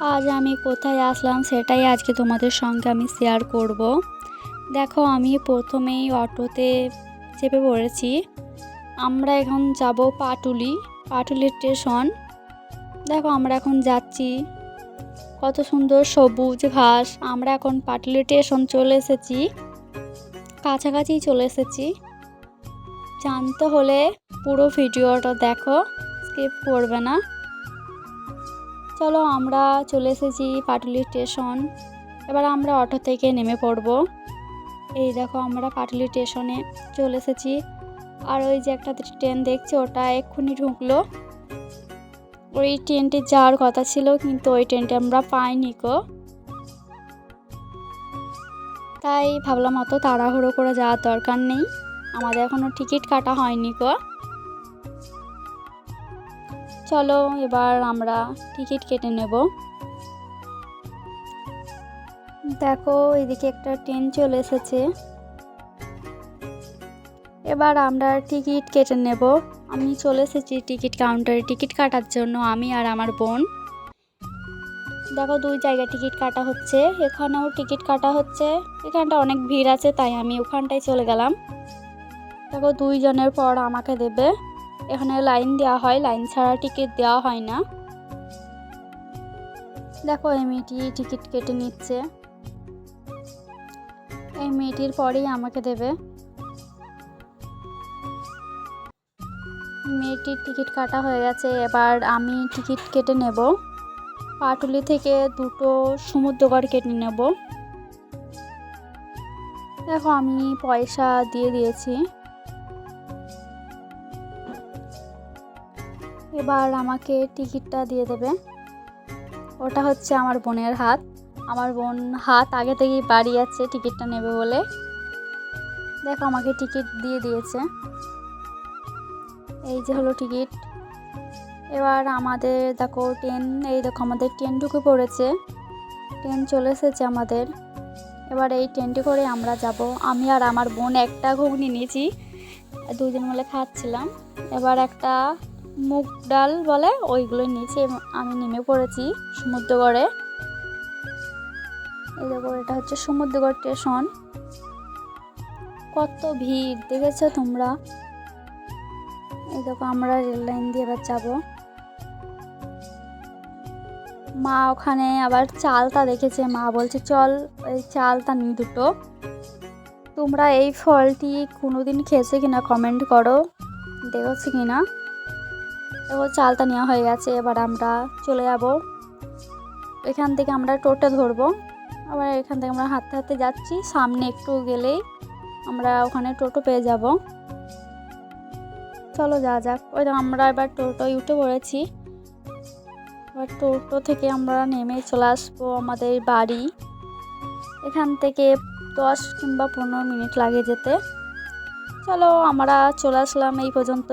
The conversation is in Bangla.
আজ আমি কোথায় আসলাম সেটাই আজকে তোমাদের সঙ্গে আমি শেয়ার করব। দেখো, আমি প্রথমেই অটোতে চেপে পড়েছি। আমরা এখন যাব পাটুলি স্টেশন। দেখো, আমরা এখন যাচ্ছি। কত সুন্দর সবুজ ঘাস। আমরা এখন পাটুলি স্টেশন চলে এসেছি, কাছাকাছি চলে এসেছি। জানতে হলে পুরো ভিডিওটা দেখো, স্কিপ করবে না। চলো, আমরা চলে এসেছি পাটুলি স্টেশন। এবার আমরা অটো থেকে নেমে পড়ব। এই দেখো, আমরা পাটুলি স্টেশনে চলে এসেছি। আর ওই যে একটা ট্রেন দেখছি, ওটা এক্ষুনি ঢুকলো। ওই ট্রেনটি যাওয়ার কথা ছিল, কিন্তু ওই ট্রেনটা আমরা পাইনি গো। তাই ভাবলাম অত তাড়াহুড়ো করে যাওয়ার দরকার নেই, আমাদের এখনও টিকিট কাটা হয়নি গো। চলো, এবার আমরা টিকিট কেটে নেব। দেখো, এদিকে একটা ট্রেন চলে এসেছে। এবার আমরা টিকিট কেটে নেব। আমি চলে এসেছি টিকিট কাউন্টারে টিকিট কাটার জন্য, আমি আর আমার বোন। দেখো, দুই জায়গায় টিকিট কাটা হচ্ছে, এখানেও টিকিট কাটা হচ্ছে। এখানটা অনেক ভিড় আছে, তাই আমি ওখানটায় চলে গেলাম। দেখো, দুইজনের পর আমাকে দেবে। এখানে লাইন দেওয়া হয়, লাইন ছাড়া টিকিট দেওয়া হয় না। দেখো, এই মেয়েটি টিকিট কেটে নিচ্ছে। এই মেয়েটির পরেই আমাকে দেবে। মেয়েটির টিকিট কাটা হয়ে গেছে, এবার আমি টিকিট কেটে নেব। পাটুলি থেকে দুটো সমুদ্রগড় কেটে নেব। দেখো, আমি পয়সা দিয়ে দিয়েছি। এবার আমাকে টিকিটটা দিয়ে দেবে। ওটা হচ্ছে আমার বোনের হাত। আমার বোন হাত আগে থেকেই বাড়ি যাচ্ছে টিকিটটা নেবে বলে। দেখো, আমাকে টিকিট দিয়ে দিয়েছে। এই যে হলো টিকিট। এবার আমাদের দেখো ট্রেন, এই দেখো আমাদের ট্রেন ঢুকে পড়েছে। ট্রেন চলে এসেছে আমাদের। এবার এই ট্রেনটি করে আমরা যাব। আমি আর আমার বোন একটা ঘুগনি নিয়েছি, দুজন মিলে খাচ্ছিলাম। এবার একটা মুগ ডাল বলে ওইগুলো নিয়েছি। আমি নেমে পড়েছি সমুদ্রগড়ে। এই দেখো, এটা হচ্ছে সমুদ্রগড় স্টেশন। কত ভিড় দেখেছো তোমরা। এই দেখো, আমরা রেল লাইন দিয়ে এবার যাবো। মা ওখানে আবার চালতা দেখেছে, মা বলছে চল এই চালতা নিই দুটো। তোমরা এই ফলটি কোনোদিন খেয়েছো কিনা কমেন্ট করো, দেখেছো কিনা। দেখো, চালতা নেওয়া হয়ে গেছে, এবার আমরা চলে যাব। এখান থেকে আমরা টোটো ধরবো। আবার এখান থেকে আমরা হাঁটতে হাঁটতে যাচ্ছি, সামনে একটু গেলেই আমরা ওখানে টোটো পেয়ে যাব। চলো যা যাক। ওই আমরা এবার টোটোয় উঠে পড়েছি। এবার টোটো থেকে আমরা নেমে চলে আসবো আমাদের বাড়ি। এখান থেকে 10 কিংবা 15 মিনিট লাগে যেতে। চলো, আমরা চলে আসলাম এই পর্যন্ত।